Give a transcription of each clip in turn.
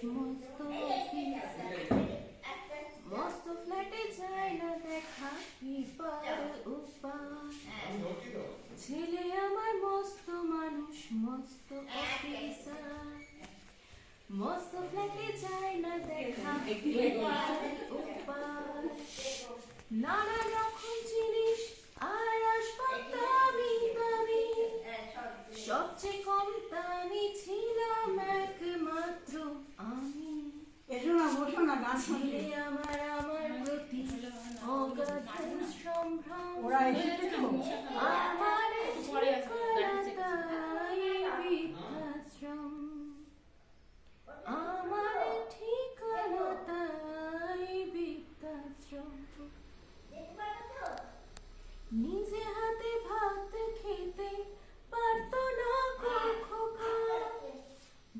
মস্ত মস্ত ফ্ল্যাটে যায় না দেখা এপার ওপার। ছেলে আমার মস্ত মানুষ মস্ত অফিসার। মস্ত ফ্ল্যাটে যায় না দেখা এপার ওপার। নানান রকম জিনিস আর আসবাব দামি দামি। সবচেয়ে কম দামি ছিলাম একমাত্র আমি। ছেলে আমার আমার প্রতি অগাধ সম্ভ্রম। আমার ঠিকানাটাই বৃদ্ধাশ্রম। আমার ঠিকানাটাই বৃদ্ধাশ্রম। নিজে হাতে ভাত খেতে পারতো না খোকা।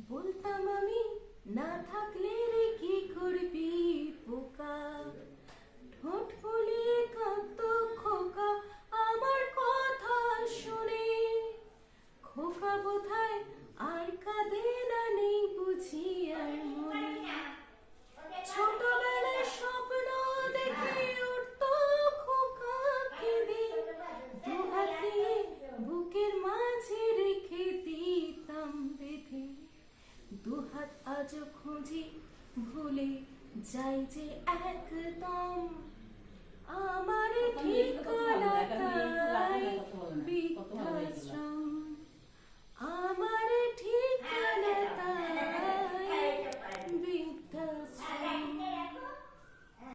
বলতাম আমি না থাকলে রে কি করবি পোকা। ঠোঁট ফুলিয়ে কাঁদতো খোকা আমার কথা শুনে। খোকা বোধহয় আর কাঁদে না নেই বুঝি আর মনে। ছোটবেলায় স্বপ্ন দেখে উঠতো খোকা কেঁদে। দুহাত দিয়ে বুকের মাঝে রেখে দিতাম বেঁধে। দুহাত আজও খুঁজি ভুলে যাই যে একদম। আমার